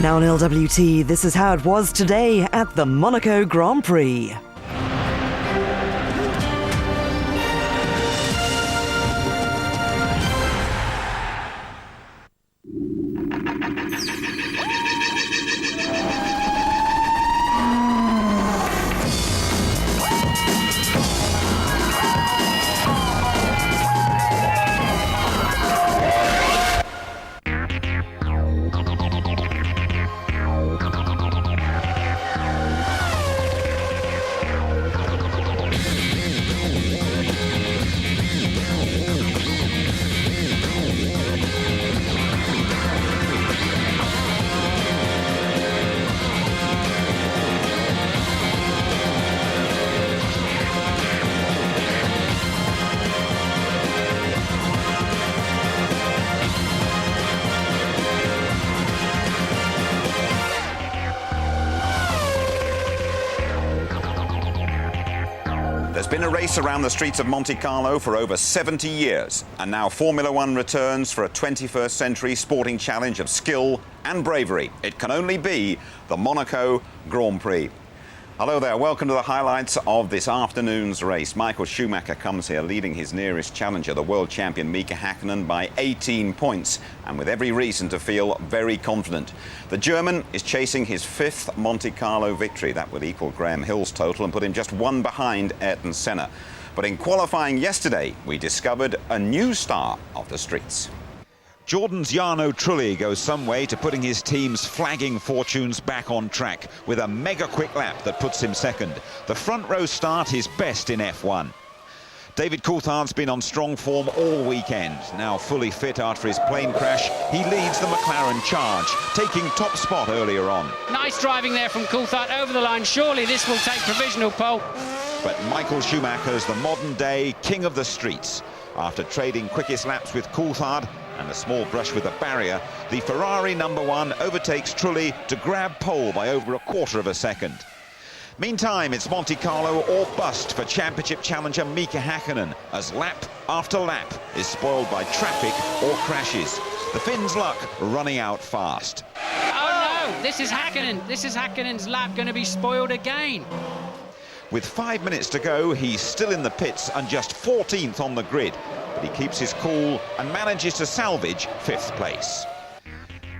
Now on LWT, this is how it was today at the Monaco Grand Prix. There's been a race around the streets of Monte Carlo for over 70 years, and now Formula One returns for a 21st century sporting challenge of skill and bravery. It can only be the Monaco Grand Prix. Hello there, welcome to the highlights of this afternoon's race. Michael Schumacher comes here leading his nearest challenger, the world champion Mika Häkkinen, by 18 points, and with every reason to feel very confident. The German is chasing his 5th Monte Carlo victory. That will equal Graham Hill's total and put him just one behind Ayrton Senna. But in qualifying yesterday, we discovered a new star of the streets. Jordan's Jarno Trulli goes some way to putting his team's flagging fortunes back on track with a mega quick lap that puts him second. The front row start is best in F1. David Coulthard's been on strong form all weekend. Now fully fit after his plane crash, he leads the McLaren charge, taking top spot earlier on. Nice driving there from Coulthard over the line. Surely this will take provisional pole. But Michael Schumacher's the modern-day king of the streets. After trading quickest laps with Coulthard and a small brush with the barrier, the Ferrari #1 overtakes Trulli to grab pole by over a quarter of a second. Meantime, it's Monte Carlo or bust for championship challenger Mika Häkkinen, as lap after lap is spoiled by traffic or crashes. The Finn's luck running out fast. Oh no, this is Häkkinen. This is Häkkinen's lap going to be spoiled again. With 5 minutes to go, he's still in the pits and just 14th on the grid. But he keeps his cool and manages to salvage 5th place.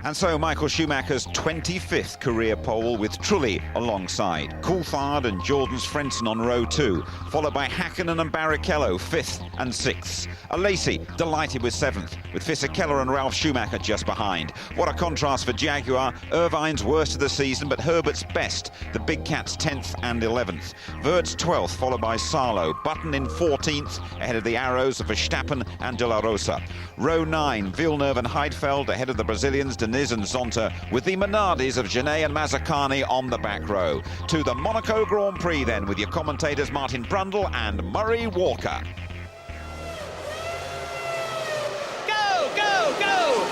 And so Michael Schumacher's 25th career pole with Trulli alongside. Coulthard and Jordan's Frentzen on row 2, followed by Häkkinen and Barrichello 5th and 6th. Alesi delighted with 7th, with Fisichella and Ralf Schumacher just behind. What a contrast for Jaguar. Irvine's worst of the season, but Herbert's best. The Big Cats 10th and 11th. Vert's 12th, followed by Salo. Button in 14th, ahead of the arrows of Verstappen and De La Rosa. Row 9, Villeneuve and Heidfeld ahead of the Brazilians Diniz and Zonta, with the Minardis of Genet and Mazzacani on the back row. To the Monaco Grand Prix then, with your commentators Martin Brundle and Murray Walker. Go, go, go!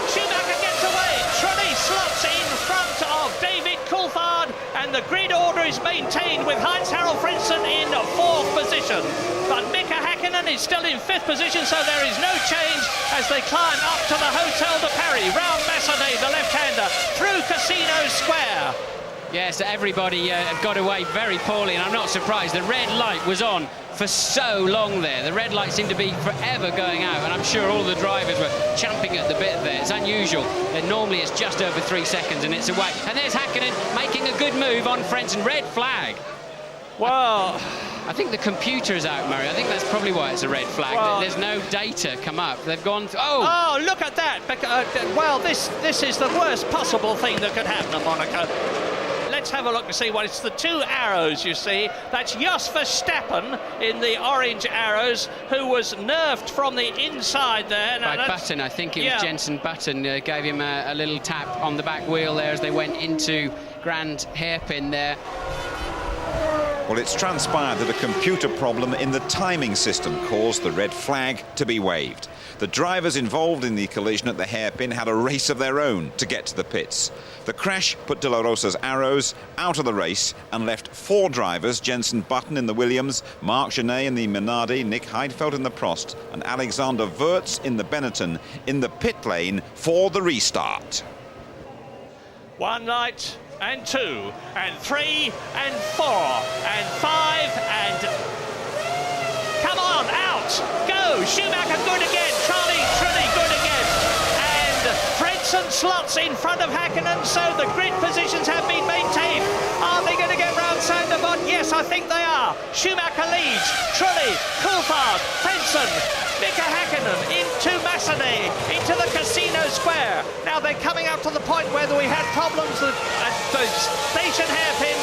Schumacher gets away. Trulli slots in front of David Coulthard, and the grid order is maintained with Heinz-Harald Frentzen in 4th position. But Mika Häkkinen is still in 5th position, so there is no change as they climb up to the Hotel de Paris, round Massenet, the left-hander, through Casino Square. Yes, everybody got away very poorly, and I'm not surprised. The red light was on for so long there. The red light seemed to be forever going out, and I'm sure all the drivers were champing at the bit there. It's unusual. Normally it's just over 3 seconds and it's away. And there's Häkkinen making a good move on Frentzen. Red flag. Well, I think the computer is out, Murray. I think that's probably why it's a red flag. Well, there's no data come up. They've gone... Oh, look at that. Well, this is the worst possible thing that could happen at Monaco. Let's have a look and see what it's the 2 arrows, you see. That's Jos Verstappen in the orange arrows, who was nerfed from the inside there. By Button, I think it was Jenson Button, gave him a little tap on the back wheel there as they went into Grand Hairpin there. Well, it's transpired that a computer problem in the timing system caused the red flag to be waved. The drivers involved in the collision at the hairpin had a race of their own to get to the pits. The crash put De La Rosa's arrows out of the race and left 4 drivers, Jenson Button in the Williams, Marc Genet in the Minardi, Nick Heidfeld in the Prost, and Alexander Wurz in the Benetton in the pit lane for the restart. 1 light, and 2, and 3, and 4, and 5, and... Come on, out! Go! Schumacher good again! Charlie good again! And Frentzen slots in front of Hakkinen, so the grid positions have been maintained. Are they going to get round Sandermont? Yes, I think they are. Schumacher leads. Trulli, Coulthard, Frentzen, Mika Hakkinen into Massenet, into the Casino Square. Now they're coming up to the point where we had problems at the station hairpin.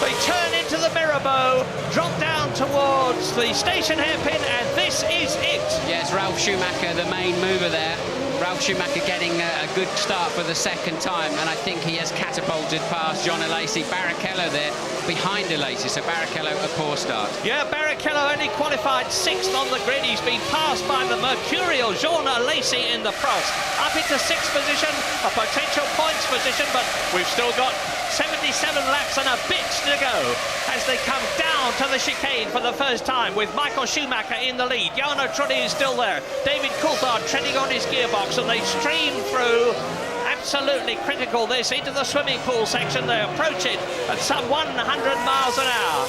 They turn into the Mirabeau, drop down towards the station hairpin, and this is it. Yes, Ralf Schumacher, the main mover there. Ralf Schumacher getting a good start for the second time, and I think he has catapulted past John Alesi. Barrichello there behind Alesi, so Barrichello a poor start. Yeah, Barrichello only qualified 6th on the grid. He's been passed by the mercurial Jean Alesi in the Prost. Up into 6th position, a potential points position, but we've still got 77 laps and a bit to go as they come down to the chicane for the first time with Michael Schumacher in the lead. Jarno Trulli is still there. David Coulthard treading on his gearbox, and they stream through. Absolutely critical this into the swimming pool section. They approach it at some 100 miles an hour.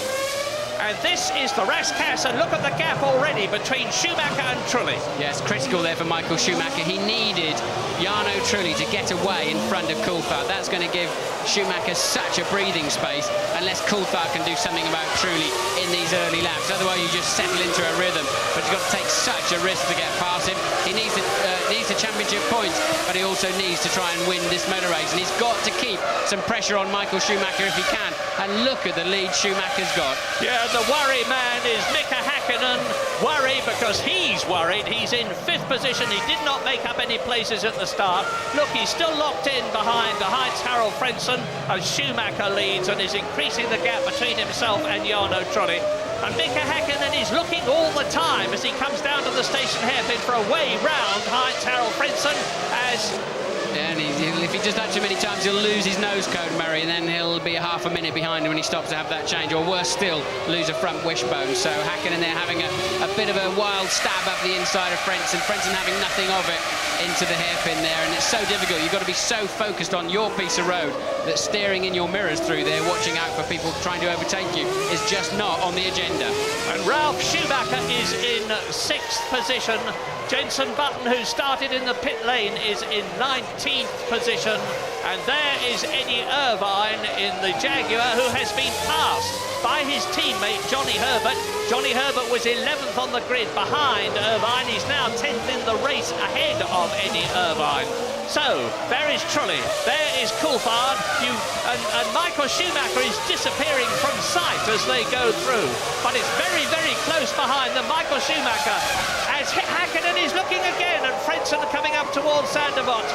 And this is the Rascasse, and look at the gap already between Schumacher and Trulli. Yes, critical there for Michael Schumacher. He needed Jarno Trulli to get away in front of Coulthard. That's going to give Schumacher such a breathing space unless Coulthard can do something about Trulli in these early laps. Otherwise, you just settle into a rhythm. But you've got to take such a risk to get past him. He needs the championship points, but he also needs to try and win this motor race. And he's got to keep some pressure on Michael Schumacher if he can. And look at the lead Schumacher's got. Yeah, the worry man is Mika Hakkinen. Worry because he's worried. He's in 5th position. He did not make up any places at the start. Look, he's still locked in behind Heinz-Harald Frentzen as Schumacher leads and is increasing the gap between himself and Jarno Trulli. And Mika Hakkinen is looking all the time as he comes down to the station hairpin for a way round Heinz-Harald Frentzen as... And if he does that too many times, he'll lose his nose cone, Murray, and then he'll be a half a minute behind him when he stops to have that change, or worse still, lose a front wishbone. So Hakkinen there having a bit of a wild stab up the inside of Frentzen having nothing of it into the hairpin there, and it's so difficult. You've got to be so focused on your piece of road that steering in your mirrors through there, watching out for people trying to overtake you, is just not on the agenda. And Ralf Schumacher is in 6th position. Jenson Button, who started in the pit lane, is in 19th position. And there is Eddie Irvine in the Jaguar, who has been passed by his teammate Johnny Herbert. Johnny Herbert was 11th on the grid behind Irvine. He's now 10th in the race ahead of Eddie Irvine. So, there is Trulli, there is Coulthard, and Michael Schumacher is disappearing from sight as they go through. But it's very, very close behind them. Michael Schumacher, as Hakkinen is looking again, and Frentzen coming up towards Sandermont.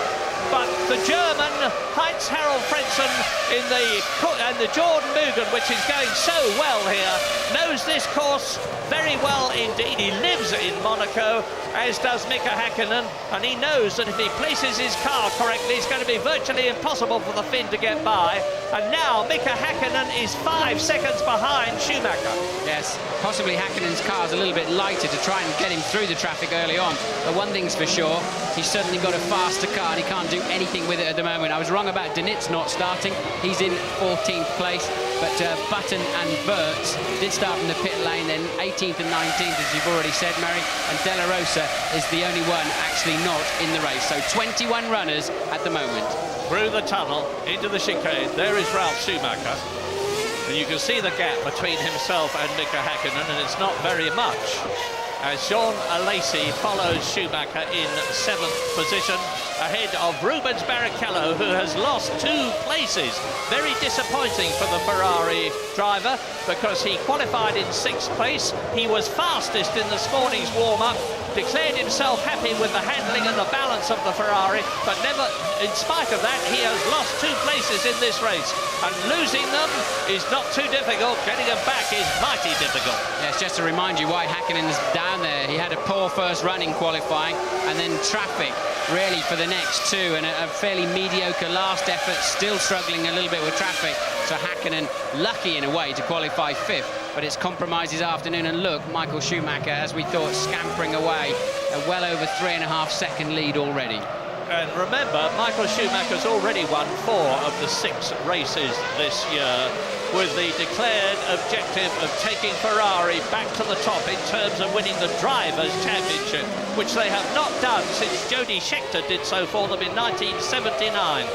But the German Heinz-Harald Frentzen and the Jordan Mugen, which is going so well here, knows this course very well indeed. He lives in Monaco, as does Mika Hakkinen, and he knows that if he places his car correctly, it's going to be virtually impossible for the Finn to get by. And now Mika Hakkinen is 5 seconds behind Schumacher. Yes, possibly Hakkinen's car is a little bit lighter to try and get him through the traffic early on. But one thing's for sure, he's certainly got a faster car and he can't do anything with it at the moment. I was wrong about Denitz not starting. He's in 14th place, but Button and Burt did start from the pit lane, then 18th and 19th, as you've already said, Mary, and De La Rosa is the only one actually not in the race. So 21 runners at the moment. Through the tunnel, into the chicane, there is Ralf Schumacher. And you can see the gap between himself and Mika Hakkinen, and it's not very much. As Jean Alesi follows Schumacher in 7th position, ahead of Rubens Barrichello, who has lost 2 places. Very disappointing for the Ferrari driver, because he qualified in 6th place. He was fastest in this morning's warm-up, declared himself happy with the handling and the balance of the Ferrari, but never, in spite of that, he has lost 2 places in this race. And losing them is not too difficult. Getting them back is mighty difficult. Yes, just to remind you why Hakkinen is down there. He had a poor first run in qualifying, and then traffic really for the next 2, and a fairly mediocre last effort, still struggling a little bit with traffic. So Hakkinen lucky in a way to qualify 5th, but it's compromised his afternoon. And look, Michael Schumacher, as we thought, scampering away, a well over 3.5 second lead already. And remember, Michael Schumacher's already won 4 of the 6 races this year, with the declared objective of taking Ferrari back to the top in terms of winning the Drivers' Championship, which they have not done since Jody Scheckter did so for them in 1979.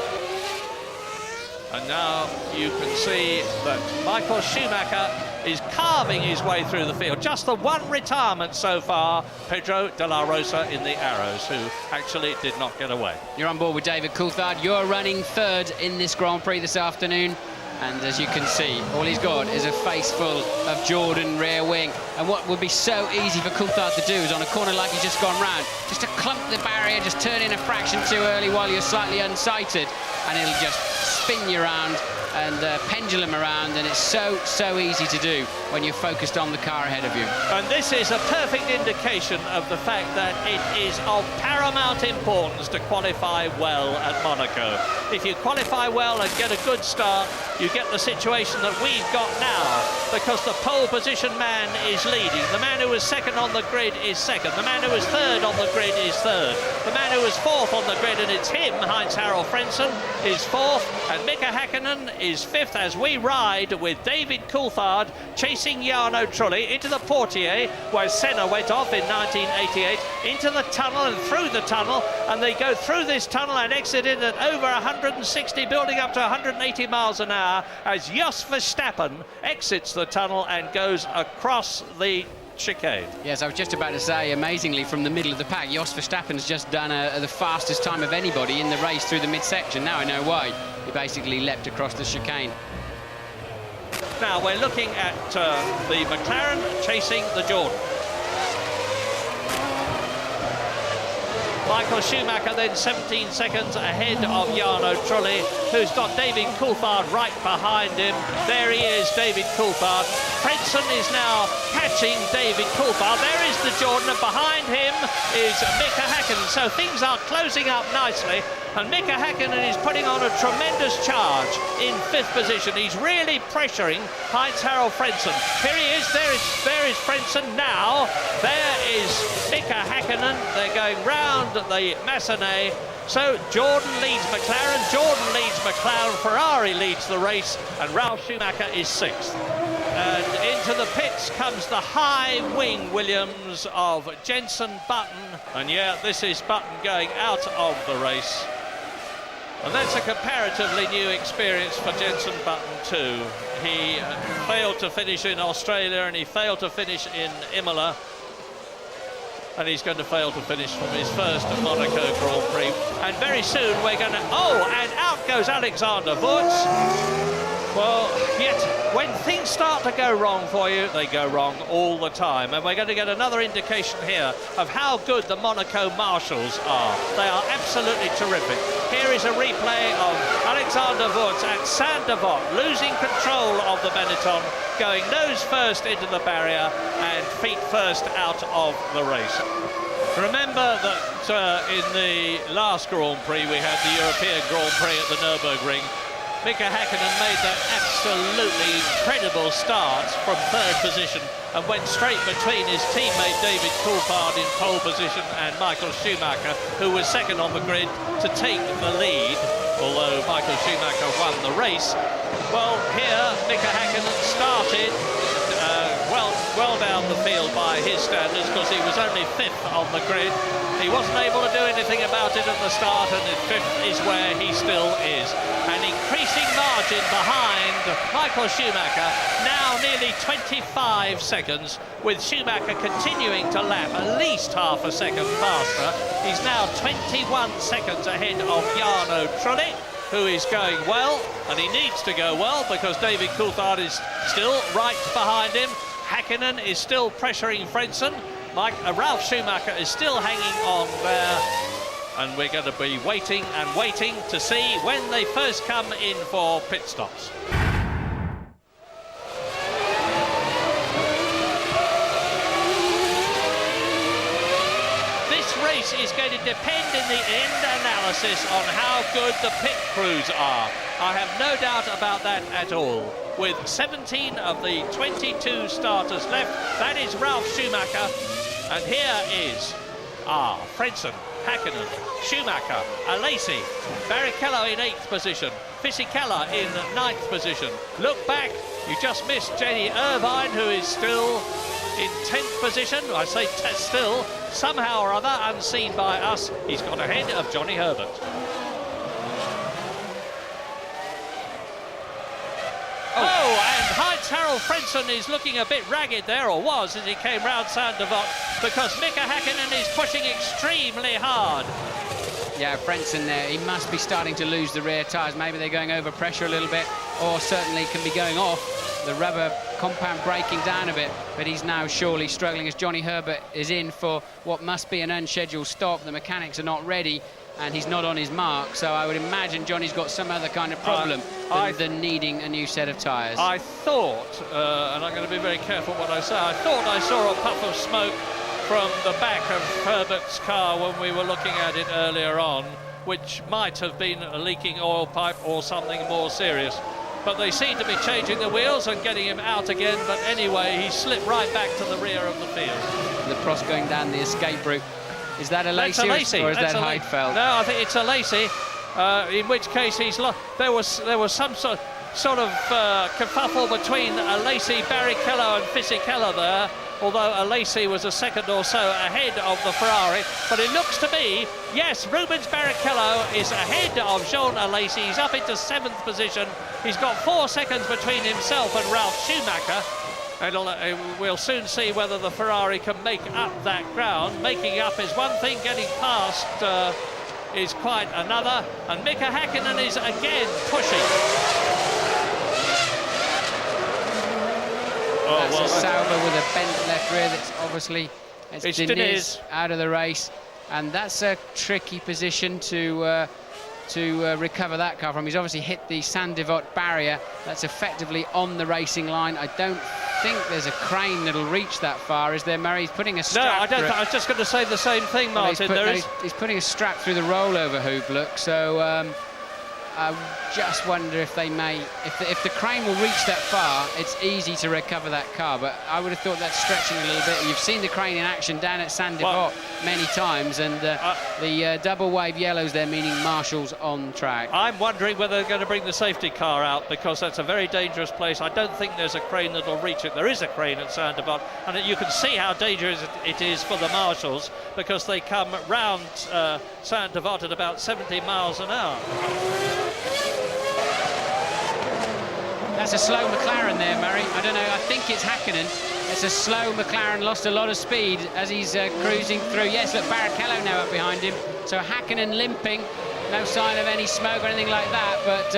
And now you can see that Michael Schumacher is carving his way through the field. Just the one retirement so far, Pedro de la Rosa in the Arrows, who actually did not get away. You're on board with David Coulthard. You're running third in this Grand Prix this afternoon. And as you can see, all he's got is a face full of Jordan rear wing. And what would be so easy for Coulthard to do is on a corner like he's just gone round, just to clump the barrier, just turn in a fraction too early while you're slightly unsighted, and it'll just spin you around and pendulum around, and it's so easy to do when you're focused on the car ahead of you. And this is a perfect indication of the fact that it is of paramount importance to qualify well at Monaco. If you qualify well and get a good start, you get the situation that we've got now, because the pole position man is leading. The man who was second on the grid is second. The man who was third on the grid is third. The man who was fourth on the grid, and it's him, Heinz-Harald Frentzen, is fourth, and Mika Häkkinen is fifth, as we ride with David Coulthard chasing Jarno Trulli into the Portier, where Senna went off in 1988, into the tunnel and through the tunnel, and they go through this tunnel and exit it at over 160, building up to 180 miles an hour, as Jos Verstappen exits the tunnel and goes across the chicane. Yes, I was just about to say, amazingly, from the middle of the pack, Jos Verstappen's just done the fastest time of anybody in the race through the midsection. Now I know why. He basically leapt across the chicane. Now we're looking at the McLaren chasing the Jordan. Michael Schumacher then 17 seconds ahead of Jarno Trulli, who's got David Coulthard right behind him. There he is, David Coulthard. Frentzen is now catching David Coulthard. There is the Jordan, and behind him is Mika Häkkinen. So things are closing up nicely, and Mika Häkkinen is putting on a tremendous charge in 5th position. He's really pressuring Heinz-Harald Frentzen. Here he is, there is Frentzen now. There is Mika Häkkinen. They're going round the Massenet. So Jordan leads McLaren, Jordan leads McLaren, Ferrari leads the race, and Ralf Schumacher is 6th. And into the pits comes the high wing Williams of Jenson Button. And yeah, this is Button going out of the race. And that's a comparatively new experience for Jenson Button too. He failed to finish in Australia, and he failed to finish in Imola. And he's going to fail to finish from his first Monaco Grand Prix. And very soon we're going to... Oh, and out goes Alexander Wurz. Well, yet when things start to go wrong for you, they go wrong all the time. And we're going to get another indication here of how good the Monaco marshals are. They are absolutely terrific. Here is a replay of Alexander Wurz at Saint-Devote, losing control of the Benetton, going nose first into the barrier and feet first out of the race. Remember that in the last Grand Prix, we had the European Grand Prix at the Nürburgring. Mika Häkkinen made that absolutely incredible start from 3rd position and went straight between his teammate David Coulthard in pole position and Michael Schumacher, who was 2nd on the grid, to take the lead, although Michael Schumacher won the race. Well, here Mika Häkkinen started well down the field by his standards, because he was only 5th on the grid. He wasn't able to do anything about it at the start, and 5th is where he still is. An increasing margin behind Michael Schumacher, now nearly 25 seconds, with Schumacher continuing to lap at least half a second faster. He's now 21 seconds ahead of Jarno Trulli, who is going well, and he needs to go well because David Coulthard is still right behind him. Häkkinen is still pressuring Frentzen. Ralf Schumacher is still hanging on there. And we're going to be waiting and waiting to see when they first come in for pit stops. This race is going to depend in the end analysis on how good the pit crews are. I have no doubt about that at all. With 17 of the 22 starters left, that is Ralf Schumacher. And here is Frentzen, Hakkinen, Schumacher, Alesi, Barrichello in 8th position, Fisichella in 9th position. Look back, you just missed Jenny Irvine, who is still in 10th position. I say still, somehow or other, unseen by us, he's got ahead of Johnny Herbert. Oh, and Heinz Harald Frentzen is looking a bit ragged there, or was, as he came round Saint Devote, because Mika Hakkinen is pushing extremely hard. Yeah, Frentzen there, he must be starting to lose the rear tyres. Maybe they're going over pressure a little bit, or certainly can be going off. The rubber compound breaking down a bit, but he's now surely struggling as Johnny Herbert is in for what must be an unscheduled stop. The mechanics are not ready, and he's not on his mark, so I would imagine Johnny's got some other kind of problem than needing a new set of tyres. I thought, and I'm going to be very careful what I say, I thought I saw a puff of smoke from the back of Herbert's car when we were looking at it earlier on, which might have been a leaking oil pipe or something more serious. But they seem to be changing the wheels and getting him out again, but anyway, he slipped right back to the rear of the field. The Prost going down the escape route. Is that Alesi or is that Heidfeld? No, I think it's Alesi, in which case he's lost. There was some sort of kerfuffle between Alesi, Barrichello and Fisichella there, although Alesi was a second or so ahead of the Ferrari. But it looks to me, yes, Rubens Barrichello is ahead of Jean Alesi. He's up into 7th position. He's got 4 seconds between himself and Ralf Schumacher. And we'll soon see whether the Ferrari can make up that ground. Making up is one thing, getting past is quite another. And Mika Hakkinen is again pushing. That's a Sauber with a bent left rear. That's obviously it's Diniz out of the race, and that's a tricky position to recover that car from. He's obviously hit the Saint Devote barrier. That's effectively on the racing line. I don't think there's a crane that'll reach that far, is there, Murray? He's putting a strap. No, I don't. I was just going to say the same thing, Martin. He's putting a strap through the rollover hoop. Look, so I just wonder if they may, if the crane will reach that far, it's easy to recover that car. But I would have thought that's stretching a little bit. You've seen the crane in action down at Saint Devote many times, and the double wave yellows there, meaning Marshall's on track. I'm wondering whether they're going to bring the safety car out, because that's a very dangerous place. I don't think there's a crane that'll reach it. There is a crane at Saint Devote, and you can see how dangerous it is for the Marshalls, because they come round Saint Devote at about 70 miles an hour. That's a slow McLaren there, Murray. I don't know, I think it's Hakkinen. It's a slow McLaren, lost a lot of speed as he's cruising through. Yes, look, Barrichello now up behind him. So Hakkinen limping, no sign of any smoke or anything like that, but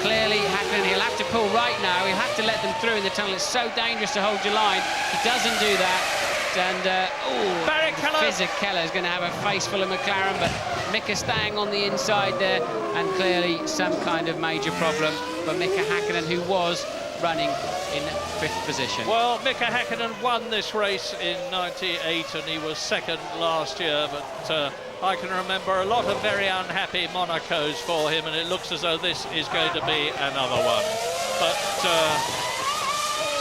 clearly Hakkinen, he'll have to pull right now. He'll have to let them through in the tunnel. It's so dangerous to hold your line. He doesn't do that. And Fisichella is going to have a face full of McLaren, but Mika staying on the inside there, and clearly some kind of major problem for Mika Hakkinen, who was running in 5th position. Well, Mika Hakkinen won this race in '98, and he was second last year, but I can remember a lot of very unhappy Monacos for him, and it looks as though this is going to be another one. But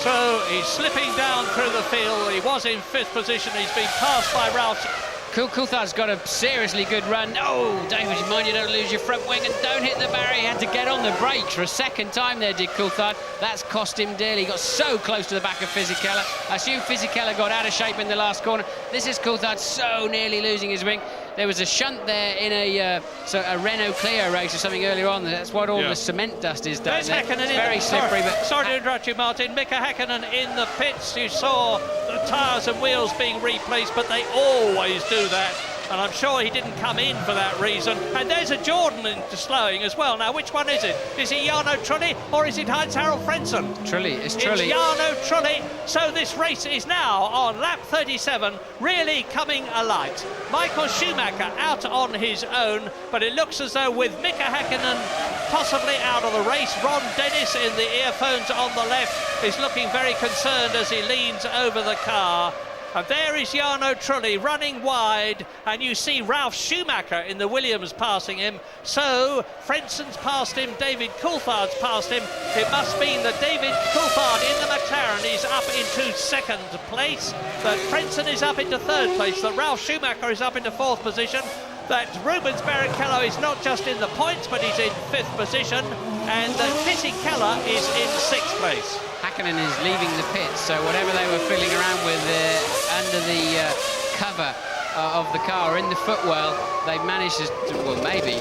so he's slipping down through the field. He was in 5th position. He's been passed by Ralf. Coulthard's got a seriously good run. Oh, David, mind you don't lose your front wing and don't hit the barrier. He had to get on the brakes for a second time there, did Coulthard. That's cost him dearly. He got so close to the back of Fisichella. I assume Fisichella got out of shape in the last corner. This is Coulthard so nearly losing his wing. There was a shunt there in a Renault Clio race or something earlier on. That's what all the cement dust is down there. It's very slippery. Sorry to interrupt you, Martin. Mika Hakkinen in the pits. You saw the tyres and wheels being replaced, but they always do that. And I'm sure he didn't come in for that reason. And there's a Jordan into slowing as well. Now, which one is it? Is it Jarno Trulli or is it Heinz Harald Frentzen? Trulli, it's Trulli. It's Jarno Trulli. So this race is now on lap 37, really coming alight. Michael Schumacher out on his own, but it looks as though with Mika Hakkinen possibly out of the race, Ron Dennis in the earphones on the left is looking very concerned as he leans over the car. And there is Jarno Trulli running wide, and you see Ralf Schumacher in the Williams passing him. So Frentzen's passed him, David Coulthard's passed him. It must mean that David Coulthard in the McLaren is up into 2nd place, that Frentzen is up into 3rd place, that Ralf Schumacher is up into 4th position. that Rubens Barrichello is not just in the points, but he's in 5th position, and that Fisichella is in 6th place. Hakkinen is leaving the pits, so whatever they were fiddling around with under the cover of the car, or in the footwell, they've managed to, well, maybe.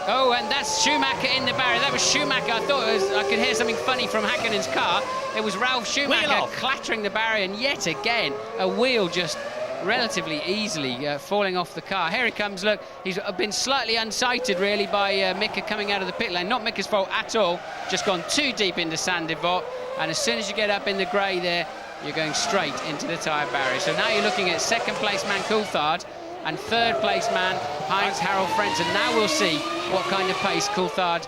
Oh, and that's Schumacher in the barrier. That was Schumacher. I thought I could hear something funny from Hakkinen's car. It was Ralf Schumacher clattering the barrier, and yet again, a wheel just relatively easily falling off the car. Here he comes, look, he's been slightly unsighted really by Mika coming out of the pit lane. Not Mika's fault at all, just gone too deep into Sandivot, and as soon as you get up in the grey there, you're going straight into the tyre barrier. So now you're looking at 2nd place man Coulthard and 3rd place man Heinz-Harald Frentzen. Now we'll see what kind of pace Coulthard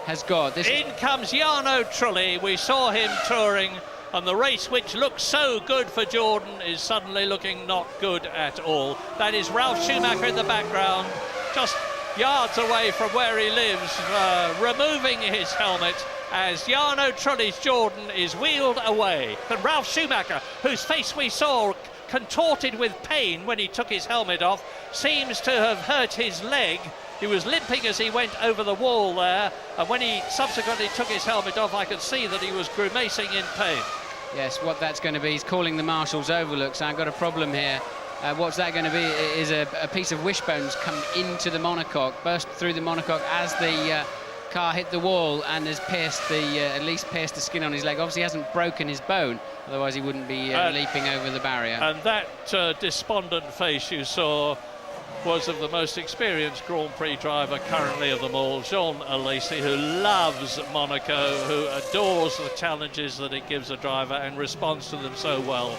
has got. In comes Jarno Trulli. We saw him touring, and the race which looked so good for Jordan is suddenly looking not good at all. That is Ralf Schumacher in the background, just yards away from where he lives, removing his helmet as Jarno Trulli's Jordan is wheeled away. And Ralf Schumacher, whose face we saw contorted with pain when he took his helmet off, seems to have hurt his leg. He was limping as he went over the wall there, and when he subsequently took his helmet off, I could see that he was grimacing in pain. Yes, what that's going to be, he's calling the marshals over. Look, so I've got a problem here. What's that going to be is a piece of wishbones come into the monocoque, burst through the monocoque as the car hit the wall, and has pierced at least pierced the skin on his leg. Obviously, he hasn't broken his bone, otherwise he wouldn't be leaping over the barrier. And that despondent face you saw was of the most experienced Grand Prix driver currently of them all, Jean Alesi, who loves Monaco, who adores the challenges that it gives a driver and responds to them so well.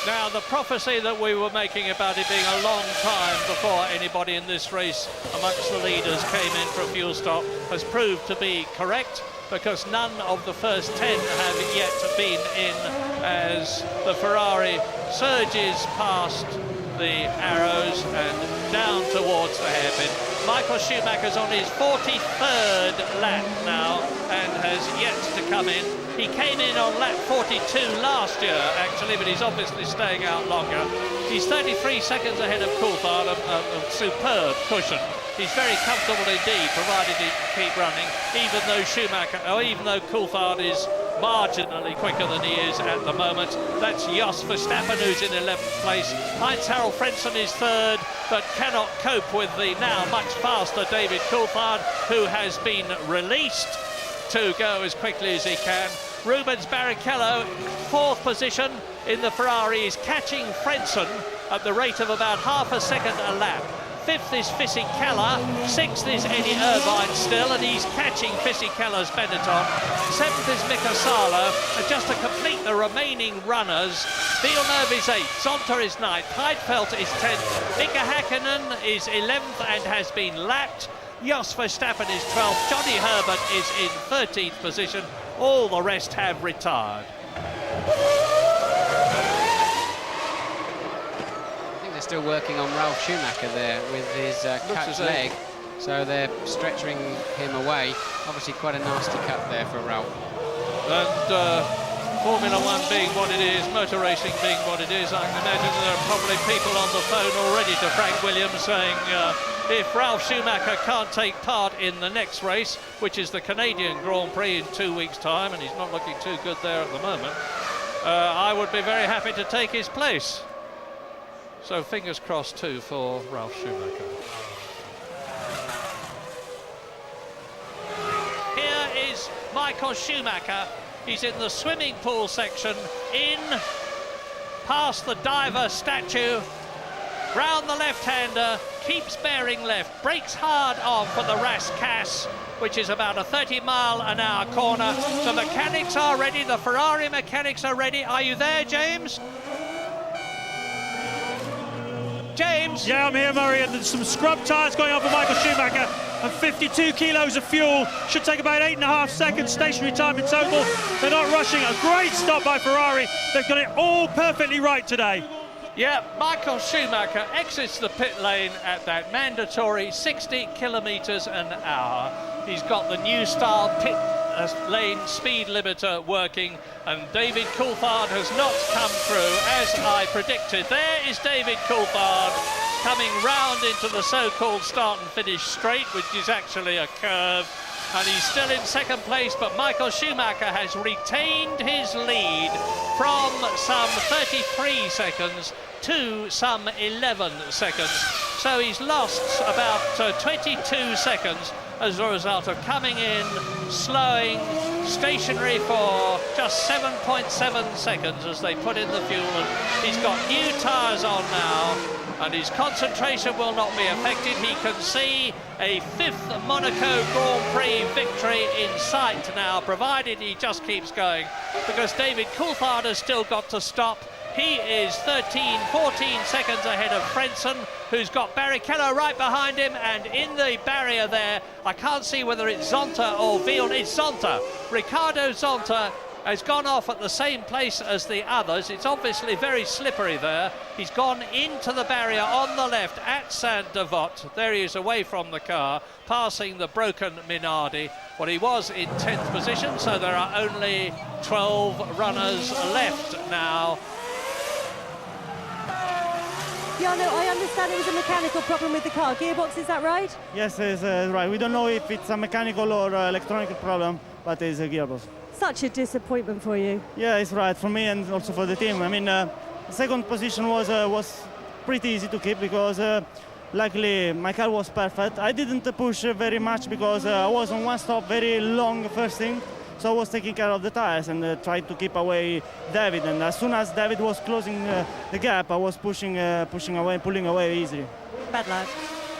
Now, the prophecy that we were making about it being a long time before anybody in this race amongst the leaders came in for a fuel stop has proved to be correct, because none of the first 10 have yet been in as the Ferrari surges past the arrows and down towards the hairpin. Michael Schumacher's on his 43rd lap now and has yet to come in. He came in on lap 42 last year, actually, but he's obviously staying out longer. He's 33 seconds ahead of Coulthard, a superb cushion. He's very comfortable indeed, provided he can keep running, even though Coulthard is marginally quicker than he is at the moment. That's Jos Verstappen, who's in 11th place. Heinz-Harald Frentzen is 3rd, but cannot cope with the now much faster David Coulthard, who has been released to go as quickly as he can. Rubens Barrichello, 4th position in the Ferrari, is catching Frentzen at the rate of about half a second a lap. 5th is Fisichella, 6th is Eddie Irvine still, and he's catching Fisichella's Benetton. 7th is Mika Salo, and just to complete the remaining runners, Villeneuve is 8th, Zonta is 9th, Heidfeld is 10th, Mika Hakkinen is 11th and has been lapped. Jos Verstappen is 12th, Johnny Herbert is in 13th position. All the rest have retired. They're still working on Ralf Schumacher there with his cut leg, so they're stretching him away. Obviously quite a nasty cut there for Ralf. And Formula One being what it is, motor racing being what it is, I can imagine there are probably people on the phone already to Frank Williams saying if Ralf Schumacher can't take part in the next race, which is the Canadian Grand Prix in 2 weeks' time, and he's not looking too good there at the moment, I would be very happy to take his place. So fingers crossed too for Ralf Schumacher. Here is Michael Schumacher. He's in the swimming pool section, in past the diver statue, round the left-hander, keeps bearing left, brakes hard on for the Ras Kass, which is about a 30-mile-an-hour corner. The mechanics are ready, the Ferrari mechanics are ready. Are you there, James? James? Yeah, I'm here, Murray, and there's some scrub tyres going on for Michael Schumacher, and 52 kilos of fuel. Should take about 8.5 seconds stationary time in total. They're not rushing. A great stop by Ferrari. They've got it all perfectly right today. Yeah, Michael Schumacher exits the pit lane at that mandatory 60 kilometres an hour. He's got the new style pit lane speed limiter working, and David Coulthard has not come through as I predicted. There is David Coulthard coming round into the so-called start and finish straight, which is actually a curve, and he's still in second place, but Michael Schumacher has retained his lead from some 33 seconds to some 11 seconds. So he's lost about 22 seconds as a result of coming in, slowing, stationary for just 7.7 seconds as they put in the fuel. And he's got new tyres on now, and his concentration will not be affected. He can see a 5th Monaco Grand Prix victory in sight now, provided he just keeps going, because David Coulthard has still got to stop. He is 13, 14 seconds ahead of Frentzen, who's got Barrichello right behind him, and in the barrier there, I can't see whether it's Zonta or Villeneuve. It's Zonta. Ricardo Zonta has gone off at the same place as the others. It's obviously very slippery there. He's gone into the barrier on the left at Saint-Devote. There he is away from the car, passing the broken Minardi. Well, he was in 10th position, so there are only 12 runners left now. Yeah, no, I understand it was a mechanical problem with the car. Gearbox, is that right? Yes, it's right. We don't know if it's a mechanical or electronic problem, but it's a gearbox. Such a disappointment for you. Yeah, it's right for me and also for the team. I mean, second position was pretty easy to keep because luckily my car was perfect. I didn't push very much because I was on one stop very long first thing. So I was taking care of the tires and tried to keep away David. And as soon as David was closing the gap, I was pushing away, pulling away easily. Bad lad.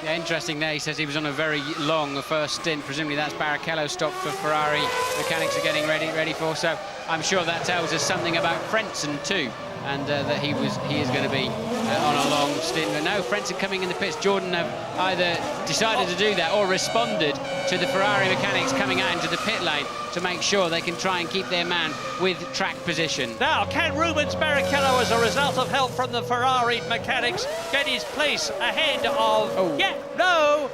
Yeah, interesting there. He says he was on a very long first stint. Presumably that's Barrichello stopped for Ferrari. Mechanics are getting ready for. So I'm sure that tells us something about Frentzen too, and that he is going to be on a long stint. But no, Frentzen coming in the pits. Jordan have either decided to do that or responded to the Ferrari mechanics coming out into the pit lane to make sure they can try and keep their man with track position. Now, can Rubens Barrichello, as a result of help from the Ferrari mechanics, get his place ahead of... Oh. Yeah, no!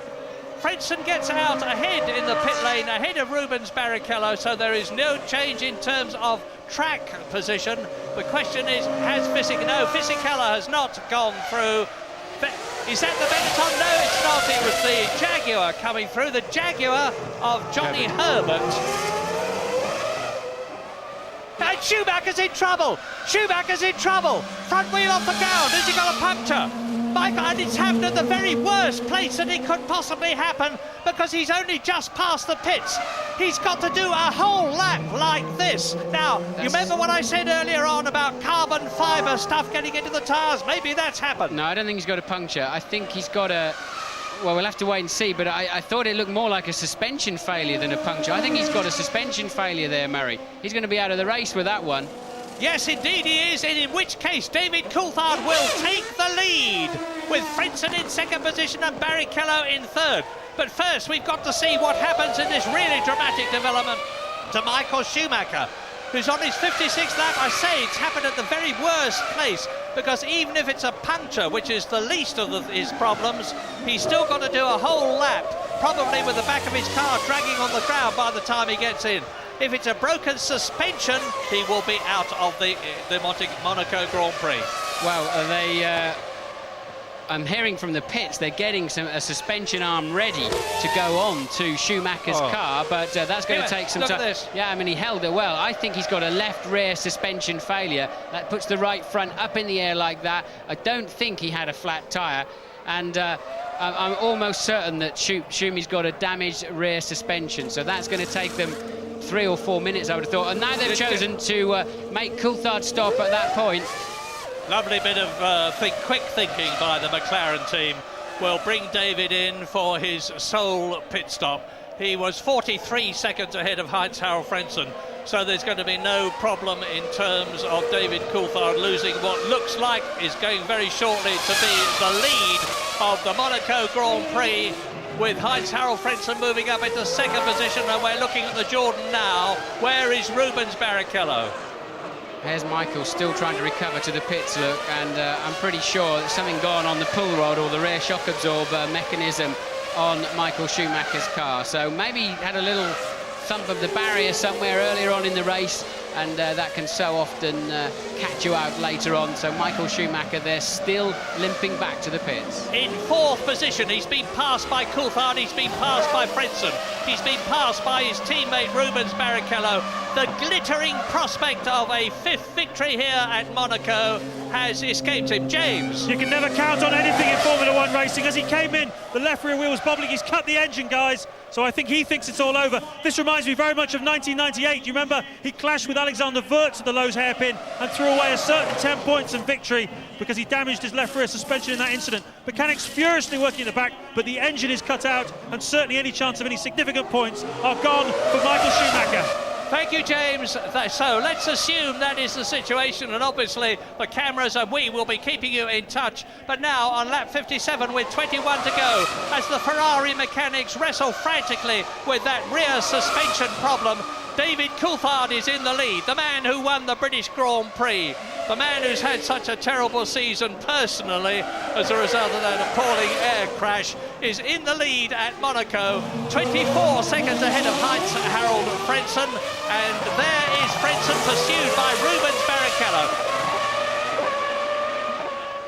Frentzen gets out ahead in the pit lane, ahead of Rubens Barrichello, so there is no change in terms of track position. The question is, has No, Fisichella has not gone through. Is that the Benetton? No, it's not. It was the Jaguar coming through, the Jaguar of Johnny Herbert. And Schumacher's in trouble. Schumacher's in trouble. Front wheel off the ground. Has he got a puncture? Michael, and it's happened at the very worst place that it could possibly happen, because he's only just past the pits. He's got to do a whole lap like this. Now, you remember what I said earlier on about carbon fibre stuff getting into the tyres? Maybe that's happened. No, I don't think he's got a puncture. I think he's got a... Well, we'll have to wait and see, but I thought it looked more like a suspension failure than a puncture. I think he's got a suspension failure there, Murray. He's going to be out of the race with that one. Yes, indeed he is, and in which case David Coulthard will take the lead, with Frentzen in second position and Barrichello in third. But first, we've got to see what happens in this really dramatic development to Michael Schumacher, who's on his 56th lap. I say it's happened at the very worst place, because even if it's a puncture, which is the least of his problems, he's still got to do a whole lap, probably with the back of his car dragging on the ground by the time he gets in. If it's a broken suspension, he will be out of the Monaco Grand Prix. Well, I'm hearing from the pits they're getting a suspension arm ready to go on to Schumacher's car, but that's going to take some time. Look at this. Yeah, I mean, he held it well. I think he's got a left rear suspension failure. That puts the right front up in the air like that. I don't think he had a flat tyre, and I'm almost certain that Schumi's got a damaged rear suspension, so that's going to take them 3 or 4 minutes, I would have thought. And now they've chosen to make Coulthard stop at that point. Lovely bit of quick thinking by the McLaren team. Will bring David in for his sole pit stop. He was 43 seconds ahead of Heinz-Harald Frentzen, so there's going to be no problem in terms of David Coulthard losing what looks like is going very shortly to be the lead of the Monaco Grand Prix, with Heinz-Harald Frentzen moving up into second position. And we're looking at the Jordan now. Where is Rubens Barrichello? There's Michael still trying to recover to the pits, look, and I'm pretty sure there's something gone on the pull rod or the rear shock absorber mechanism on Michael Schumacher's car. So maybe he had a little thump of the barrier somewhere earlier on in the race, and that can so often catch you out later on. So Michael Schumacher there still limping back to the pits. In 4th position, he's been passed by Coulthard, he's been passed by Frentzen, he's been passed by his teammate Rubens Barrichello. The glittering prospect of a 5th victory here at Monaco has escaped him. James. You can never count on anything in Formula One racing. As he came in, the left rear wheel was bobbling. He's cut the engine, guys. So I think he thinks it's all over. This reminds me very much of 1998. You remember he clashed with Alexander Wurz at the Lowe's hairpin and threw away a certain 10 points and victory because he damaged his left rear suspension in that incident. Mechanics furiously working in the back, but the engine is cut out, and certainly any chance of any significant points are gone for Michael Schumacher. Thank you, James. So let's assume that is the situation, and obviously the cameras and we will be keeping you in touch. But now on lap 57 with 21 to go, as the Ferrari mechanics wrestle frantically with that rear suspension problem, David Coulthard is in the lead, the man who won the British Grand Prix, the man who's had such a terrible season personally as a result of that appalling air crash, is in the lead at Monaco, 24 seconds ahead of Heinz-Harald Frentzen, and there is Frentzen pursued by Rubens Barrichello.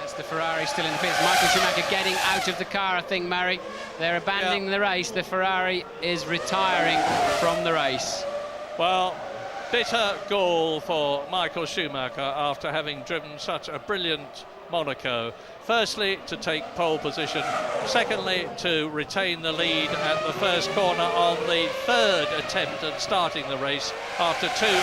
That's the Ferrari still in the pits. Michael Schumacher getting out of the car, I think, Murray. They're abandoning the race. The Ferrari is retiring from the race. Well, bitter goal for Michael Schumacher after having driven such a brilliant Monaco. Firstly, to take pole position. Secondly, to retain the lead at the first corner on the 3rd attempt at starting the race after two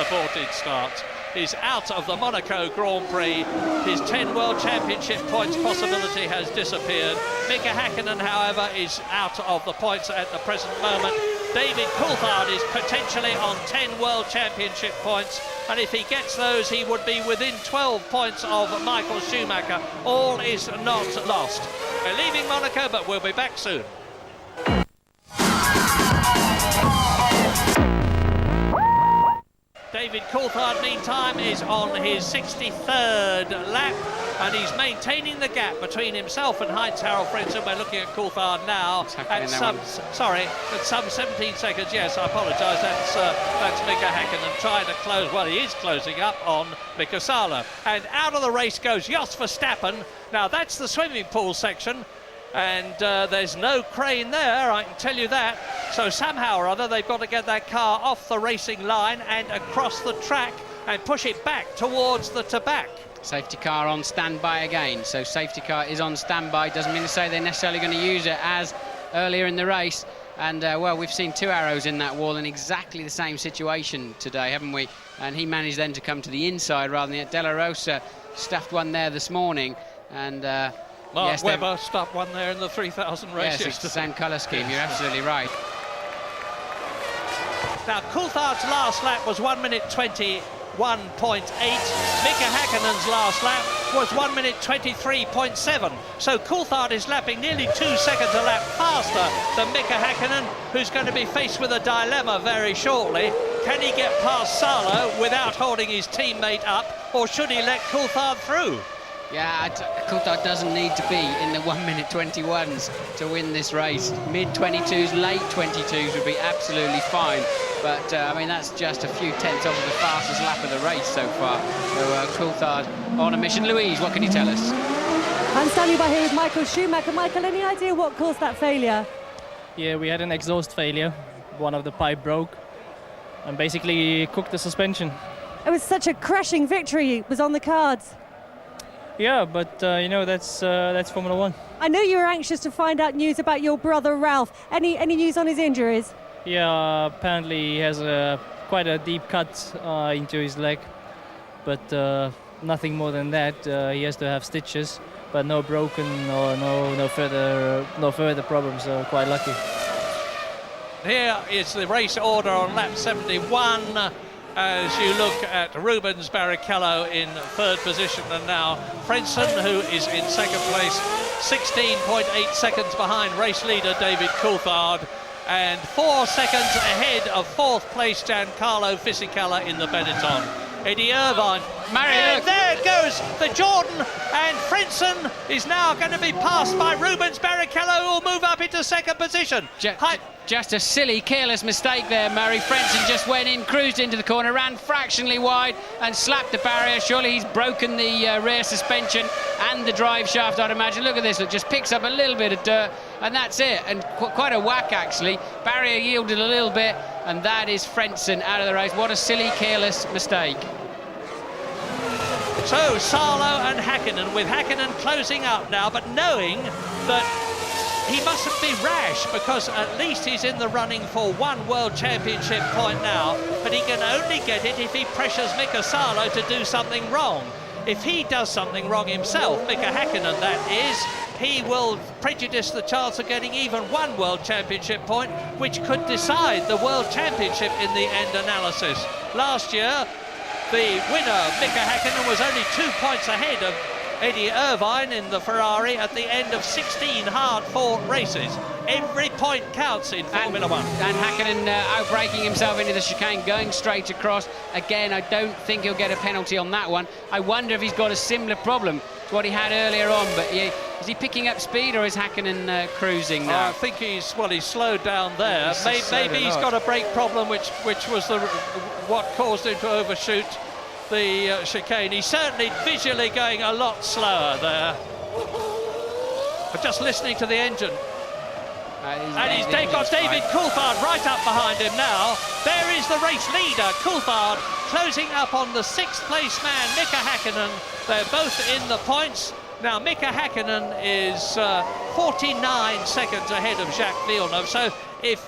aborted starts. He's out of the Monaco Grand Prix. His 10 World Championship points possibility has disappeared. Mika Häkkinen, however, is out of the points at the present moment. David Coulthard is potentially on 10 World Championship points, and if he gets those, he would be within 12 points of Michael Schumacher. All is not lost. We're leaving Monaco, but we'll be back soon. David Coulthard, meantime, is on his 63rd lap, and he's maintaining the gap between himself and Heinz-Harald Frentzen. We're looking at Coulthard now at some 17 seconds. Yes, I apologise. That's Mika Häkkinen trying to close. Well, he is closing up on Mika Salo, and out of the race goes Jos Verstappen. Now that's the swimming pool section, and there's no crane there, I can tell you that. So somehow or other they've got to get that car off the racing line and across the track and push it back towards the Tabac. Safety car on standby again. So safety car is on standby. Doesn't mean to say they're necessarily going to use it as earlier in the race. And well, we've seen two arrows in that wall in exactly the same situation today, haven't we? And he managed then to come to the inside rather than De La Rosa stuffed one there this morning. And Mark Webber stuffed one there in the 3000 race. Yes, it's the same colour scheme. You're absolutely right. Now, Coulthard's last lap was 1 minute 21.8. Mika Häkkinen's last lap was 1 minute 23.7. So Coulthard is lapping nearly 2 seconds a lap faster than Mika Häkkinen, who's going to be faced with a dilemma very shortly. Can he get past Salo without holding his teammate up, or should he let Coulthard through? Yeah, Coulthard doesn't need to be in the 1 minute 21s to win this race. Mid-22s, late 22s would be absolutely fine. But, I mean, that's just a few tenths off of the fastest lap of the race so far. So Coulthard on a mission. Louise, what can you tell us? I'm standing by here with Michael Schumacher. Michael, any idea what caused that failure? Yeah, we had an exhaust failure. One of the pipe broke and basically cooked the suspension. It was such a crashing victory. It was on the cards. Yeah, but you know, that's Formula One. I know you were anxious to find out news about your brother Ralph. Any news on his injuries? Yeah, apparently he has quite a deep cut into his leg, but nothing more than that. He has to have stitches, but no broken or no further problems. So quite lucky. Here is the race order on lap 71. As you look at Rubens Barrichello in third position, and now Frentzen, who is in second place, 16.8 seconds behind race leader David Coulthard, and 4 seconds ahead of fourth place Giancarlo Fisichella in the Benetton. Eddie Irvine, and there goes the Jordan, and Frentzen is now going to be passed by Rubens Barrichello, who will move up into second position. Just a silly, careless mistake there, Murray. Frentzen just went in, cruised into the corner, ran fractionally wide and slapped the barrier. Surely he's broken the rear suspension and the drive shaft, I'd imagine. Look at this, it just picks up a little bit of dirt, and that's it. And quite a whack, actually. Barrier yielded a little bit, and that is Frentzen out of the race. What a silly, careless mistake. So, Salo and Häkkinen, with Häkkinen closing up now, but knowing that he mustn't be rash, because at least he's in the running for one World Championship point now, but he can only get it if he pressures Mika Salo to do something wrong. If he does something wrong himself, Mika Häkkinen that is, he will prejudice the chance of getting even one World Championship point, which could decide the World Championship in the end analysis. Last year, the winner, Mika Häkkinen, was only 2 points ahead of Eddie Irvine in the Ferrari at the end of 16 hard-fought races. Every point counts in Formula One. And Häkkinen outbraking himself into the chicane, going straight across. Again, I don't think he'll get a penalty on that one. I wonder if he's got a similar problem to what he had earlier on. But is he picking up speed, or is Häkkinen cruising now? I think he's slowed down there. Maybe he's got a brake problem, which was what caused him to overshoot the chicane. He's certainly visually going a lot slower there. But just listening to the engine. And he's got David Coulthard right up behind him now. There is the race leader, Coulthard, closing up on the 6th place man, Mika Häkkinen. They're both in the points. Now, Mika Häkkinen is 49 seconds ahead of Jacques Villeneuve. So if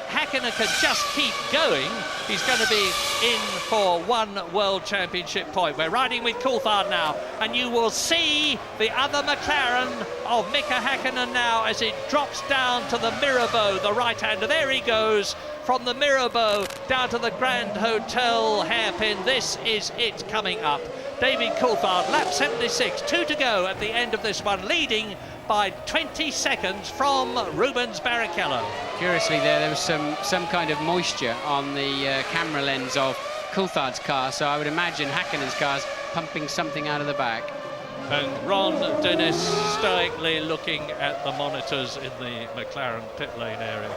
Häkkinen can just keep going, he's going to be in for one World Championship point. We're riding with Coulthard now, and you will see the other McLaren of Mika Häkkinen now as it drops down to the Mirabeau, the right-hander. There he goes from the Mirabeau down to the Grand Hotel hairpin. This is it coming up. David Coulthard, lap 76, 2 to go at the end of this one, leading by 20 seconds from Rubens Barrichello. Curiously there was some kind of moisture on the camera lens of Coulthard's car, so I would imagine Häkkinen's car's pumping something out of the back. And Ron Dennis stoically looking at the monitors in the McLaren pit lane area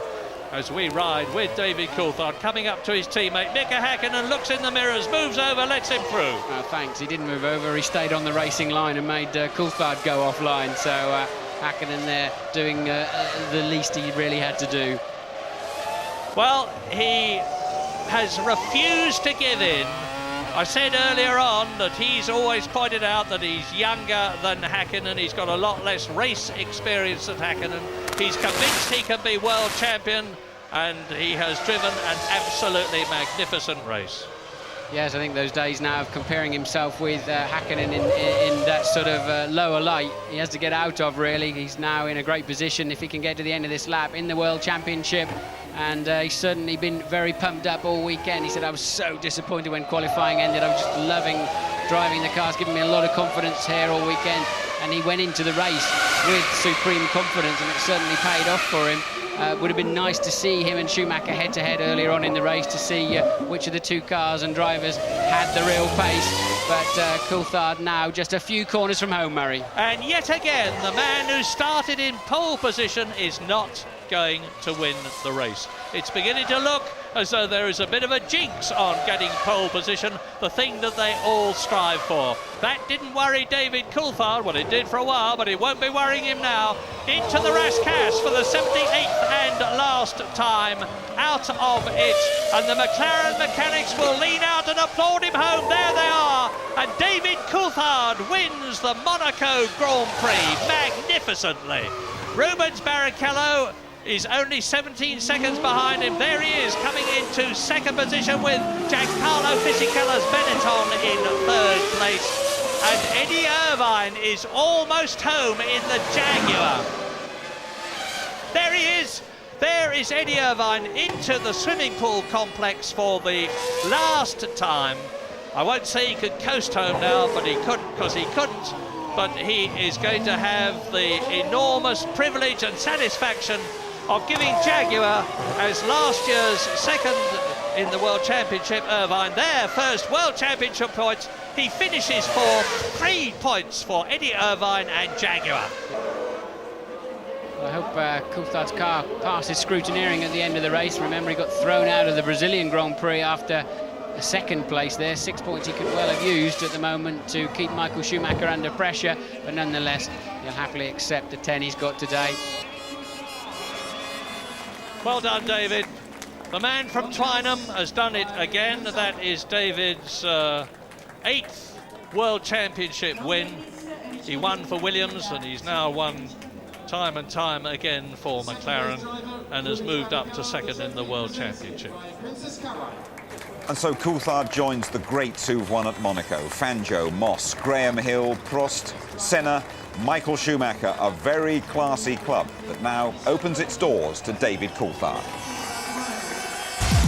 as we ride with David Coulthard coming up to his teammate Mika Häkkinen, looks in the mirrors, moves over, lets him through. Oh, thanks, he didn't move over, he stayed on the racing line and made Coulthard go offline, so Häkkinen there doing the least he really had to do. Well, he has refused to give in. I said earlier on that he's always pointed out that he's younger than Häkkinen. He's got a lot less race experience than Häkkinen. He's convinced he can be world champion, and he has driven an absolutely magnificent race. Yes, I think those days now of comparing himself with Häkkinen in that sort of lower light, he has to get out of, really. He's now in a great position if he can get to the end of this lap in the World Championship. And he's certainly been very pumped up all weekend. He said, I was so disappointed when qualifying ended. I was just loving driving the car. It's given me a lot of confidence here all weekend. And he went into the race with supreme confidence, and it certainly paid off for him. Would have been nice to see him and Schumacher head-to-head earlier on in the race to see which of the two cars and drivers had the real pace. But Coulthard now just a few corners from home, Murray. And yet again, the man who started in pole position is not going to win the race. It's beginning to look as though there is a bit of a jinx on getting pole position, the thing that they all strive for. That didn't worry David Coulthard, well, it did for a while, but it won't be worrying him now. Into the Rascasse for the 78th and last time out of it, and the McLaren mechanics will lean out and applaud him home. There they are, and David Coulthard wins the Monaco Grand Prix magnificently. Rubens Barrichello is only 17 seconds behind him. There he is, coming into second position with Giancarlo Fisichella's Benetton in third place. And Eddie Irvine is almost home in the Jaguar. There he is. There is Eddie Irvine into the swimming pool complex for the last time. I won't say he could coast home now, but he couldn't, because he couldn't. But he is going to have the enormous privilege and satisfaction of giving Jaguar, as last year's second in the World Championship, Irvine, their first World Championship points. He finishes for 3 points for Eddie Irvine and Jaguar. I hope Coulthard's car passes scrutineering at the end of the race. Remember, he got thrown out of the Brazilian Grand Prix after a second place there. 6 points he could well have used at the moment to keep Michael Schumacher under pressure, but nonetheless, he'll happily accept the 10 he's got today. Well done, David. The man from Twynham has done it again. That is David's 8th World Championship win. He won for Williams, and he's now won time and time again for McLaren, and has moved up to second in the World Championship. And so Coulthard joins the greats who've won at Monaco. Fangio, Moss, Graham Hill, Prost, Senna, Michael Schumacher. A very classy club that now opens its doors to David Coulthard.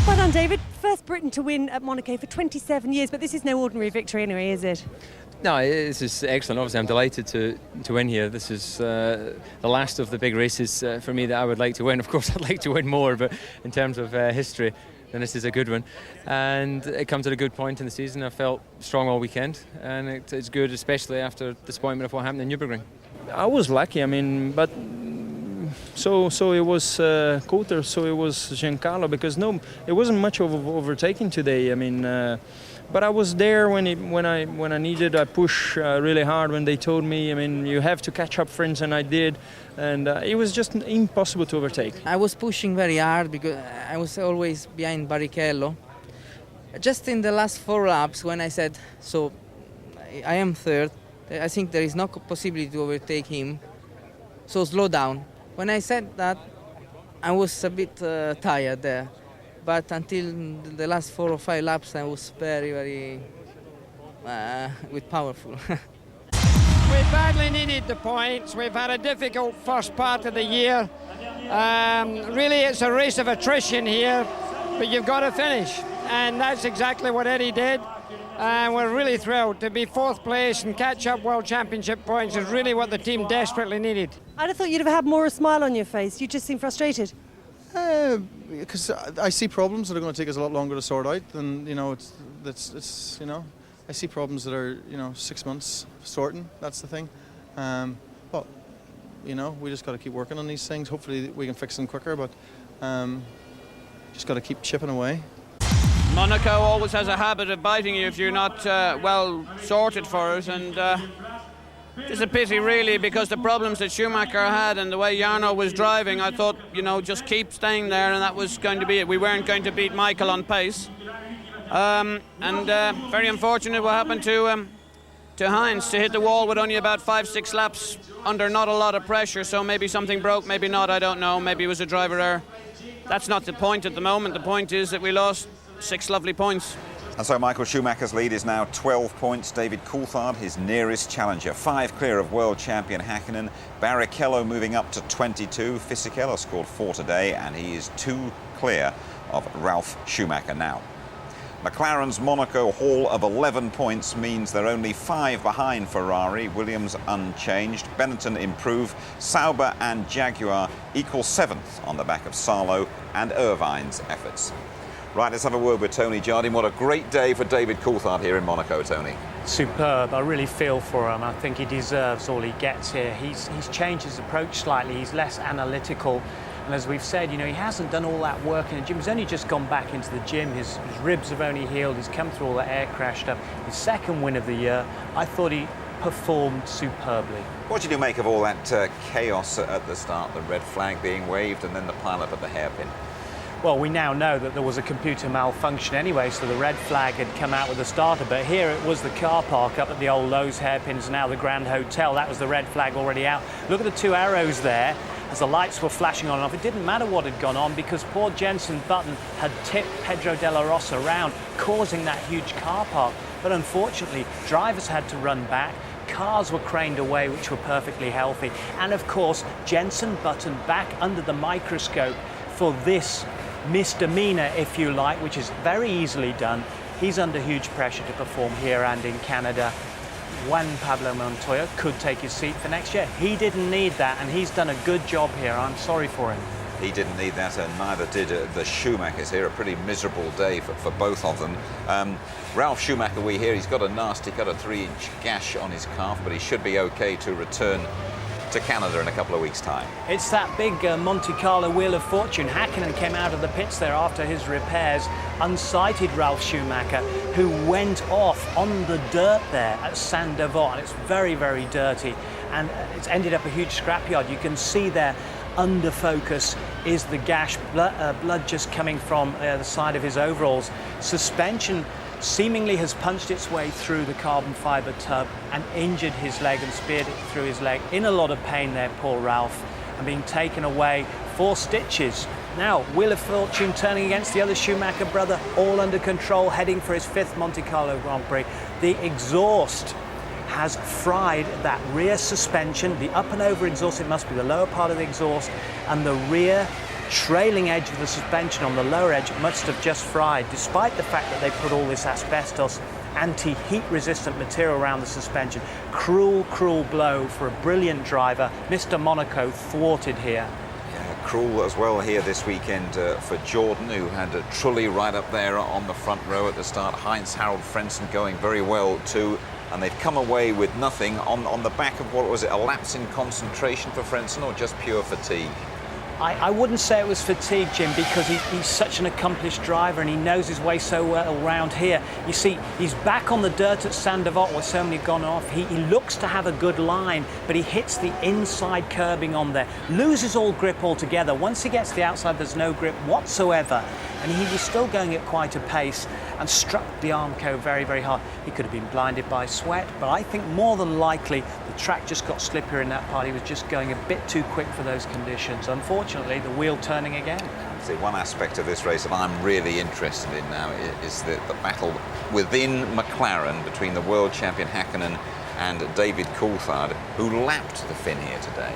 Well done, David. First Briton to win at Monaco for 27 years, but this is no ordinary victory anyway, is it? No, this is excellent. Obviously, I'm delighted to win here. This is the last of the big races for me that I would like to win. Of course, I'd like to win more, but in terms of history, then this is a good one. And it comes at a good point in the season. I felt strong all weekend, and it's good, especially after the disappointment of what happened in Nürburgring. I was lucky, I mean, but so it was Coulter, so it was Giancarlo, because no, it wasn't much of overtaking today. I mean, but I was there when I needed. I pushed really hard when they told me, I mean, you have to catch up, friends, and I did. And it was just impossible to overtake. I was pushing very hard because I was always behind Barrichello. Just in the last 4 laps, when I said, so I am third, I think there is no possibility to overtake him, so slow down. When I said that, I was a bit tired there. But until the last 4 or 5 laps, I was very powerful. We badly needed the points. We've had a difficult first part of the year. Really, it's a race of attrition here, but you've got to finish. And that's exactly what Eddie did. And we're really thrilled to be 4th place and catch up World Championship points is really what the team desperately needed. I'd have thought you'd have had more a smile on your face. You just seem frustrated. Because I see problems that are going to take us a lot longer to sort out, and it's you know, I see problems that are 6 months sorting. That's the thing. But we just got to keep working on these things. Hopefully we can fix them quicker, but just got to keep chipping away. Monaco always has a habit of biting you if you're not well sorted for it, and it's a pity really, because the problems that Schumacher had and the way Jarno was driving, I thought, just keep staying there and that was going to be it. We weren't going to beat Michael on pace. And very unfortunate what happened to Heinz, to hit the wall with only about 5-6 laps under not a lot of pressure. So maybe something broke, maybe not, I don't know. Maybe it was a driver error. That's not the point at the moment. The point is that we lost 6 lovely points. And so Michael Schumacher's lead is now 12 points. David Coulthard, his nearest challenger, 5 clear of world champion Häkkinen. Barrichello moving up to 22. Fisichella scored 4 today, and he is 2 clear of Ralf Schumacher now. McLaren's Monaco haul of 11 points means they're only 5 behind Ferrari. Williams unchanged. Benetton improve. Sauber and Jaguar equal 7th on the back of Salo and Irvine's efforts. Right, let's have a word with Tony Jardine. What a great day for David Coulthard here in Monaco, Tony. Superb. I really feel for him. I think he deserves all he gets here. He's changed his approach slightly. He's less analytical. And as we've said, he hasn't done all that work in the gym. He's only just gone back into the gym. His ribs have only healed. He's come through all that air crash stuff. His 2nd win of the year. I thought he performed superbly. What did you make of all that chaos at the start? The red flag being waved and then the pile-up at the hairpin? Well, we now know that there was a computer malfunction anyway, so the red flag had come out with the starter, but here it was the car park up at the old Lowe's hairpins, now the Grand Hotel. That was the red flag already out. Look at the 2 arrows there as the lights were flashing on and off. It didn't matter what had gone on because poor Jenson Button had tipped Pedro de la Rosa around, causing that huge car park. But unfortunately, drivers had to run back. Cars were craned away, which were perfectly healthy. And of course, Jenson Button back under the microscope for this misdemeanor, if you like, which is very easily done. He's under huge pressure to perform here and in Canada. Juan Pablo Montoya could take his seat for next year. He didn't need that, and he's done a good job here. I'm sorry for him. He didn't need that, and neither did the Schumachers here. A pretty miserable day for both of them. Ralf Schumacher, we hear he's got a nasty cut, a 3-inch gash on his calf, but he should be okay to return to Canada in a couple of weeks' time. It's that big Monte Carlo Wheel of Fortune. Hakkinen came out of the pits there after his repairs, unsighted Ralf Schumacher, who went off on the dirt there at Saint-Devot, and it's very, very dirty, and it's ended up a huge scrapyard. You can see there under focus is the gash, blood just coming from the side of his overalls. Suspension seemingly has punched its way through the carbon fibre tub and injured his leg and speared it through his leg. In a lot of pain there, poor Ralph, and being taken away for stitches. Now, Wheel of Fortune turning against the other Schumacher brother, all under control, heading for his 5th Monte Carlo Grand Prix. The exhaust has fried that rear suspension, the up and over exhaust, it must be the lower part of the exhaust, and the rear trailing edge of the suspension on the lower edge must have just fried, despite the fact that they put all this asbestos anti-heat resistant material around the suspension. Cruel, cruel blow for a brilliant driver. Mr. Monaco thwarted here. Yeah, cruel as well here this weekend for Jordan, who had a Trulli right up there on the front row at the start. Heinz-Harald Frentzen going very well too. And they've come away with nothing on the back of, what was it, a lapse in concentration for Frentzen, or just pure fatigue? I wouldn't say it was fatigue, Jim, because he's such an accomplished driver and he knows his way so well around here. You see, he's back on the dirt at Saint-Devot where so many have gone off. He looks to have a good line, but he hits the inside curbing on there, loses all grip altogether. Once he gets the outside, there's no grip whatsoever. And he was still going at quite a pace and struck the Armco very, very hard. He could have been blinded by sweat, but I think more than likely the track just got slippier in that part. He was just going a bit too quick for those conditions. Unfortunately, the wheel turning again. See, one aspect of this race that I'm really interested in now is the battle within McLaren between the world champion Hakkinen and David Coulthard, who lapped the Finn here today.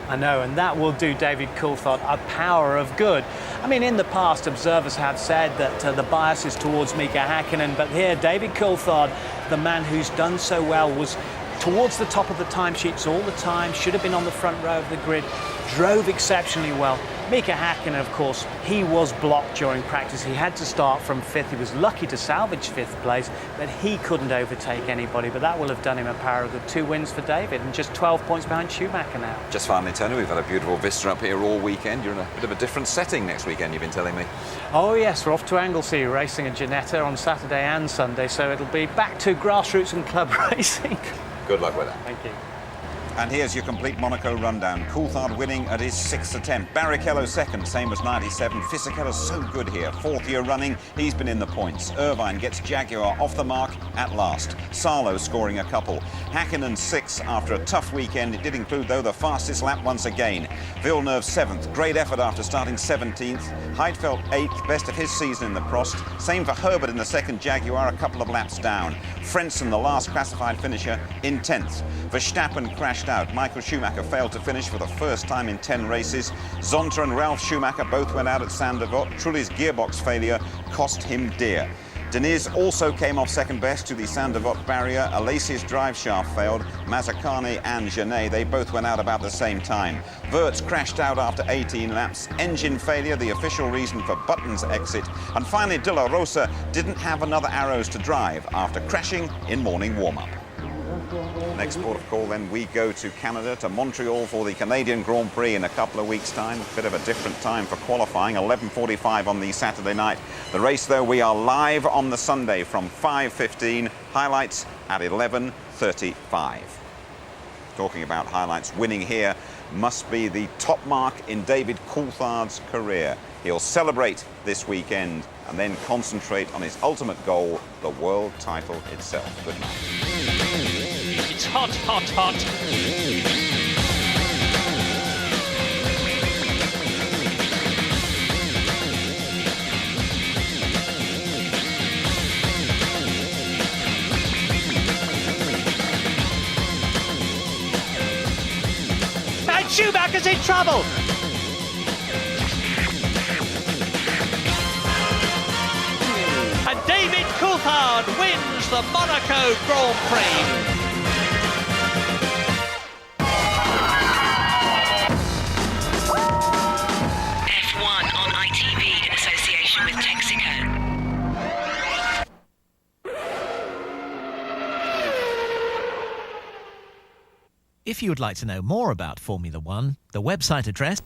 I know, and that will do David Coulthard a power of good. I mean, in the past, observers have said that the bias is towards Mika Hakkinen, but here, David Coulthard, the man who's done so well, was towards the top of the timesheets all the time, should have been on the front row of the grid, drove exceptionally well. Mika Hakkinen, of course, he was blocked during practice. He had to start from 5th. He was lucky to salvage 5th place, but he couldn't overtake anybody. But that will have done him a power of good. 2 wins for David and just 12 points behind Schumacher now. Just finally, Tony, we've had a beautiful vista up here all weekend. You're in a bit of a different setting next weekend, you've been telling me. Oh yes, we're off to Anglesey racing at Ginetta on Saturday and Sunday, so it'll be back to grassroots and club racing. Good luck with that. Thank you. And here's your complete Monaco rundown. Coulthard winning at his 6th attempt. Barrichello second, same as 97. Fisichella's so good here. 4th year running, he's been in the points. Irvine gets Jaguar off the mark at last. Sarlo scoring a couple. Hakkinen 6th after a tough weekend. It did include, though, the fastest lap once again. Villeneuve 7th. Great effort after starting 17th. Heidfeld 8th, best of his season in the Prost. Same for Herbert in the second Jaguar, a couple of laps down. Frentzen, the last classified finisher, in 10th. Verstappen crashed out. Michael Schumacher failed to finish for the first time in 10 races. Zonta and Ralf Schumacher both went out at Saint-Devot. Trulli's gearbox failure cost him dear. Deniz also came off second best to the Saint-Devot barrier. Alesi's drive shaft failed. Mazzacane and Genet, they both went out about the same time. Wirtz crashed out after 18 laps. Engine failure, the official reason for Button's exit. And finally, De La Rosa didn't have another arrows to drive after crashing in morning warm-up. Next port of call, then we go to Canada, to Montreal for the Canadian Grand Prix in a couple of weeks' time. A bit of a different time for qualifying, 11:45 on the Saturday night. The race, though, we are live on the Sunday from 5:15. Highlights at 11:35. Talking about highlights, winning here must be the top mark in David Coulthard's career. He'll celebrate this weekend and then concentrate on his ultimate goal, the world title itself. Good night. It's hot, hot, hot. And Schumacher's in trouble. And David Coulthard wins the Monaco Grand Prix. If you would like to know more about Formula One, the website address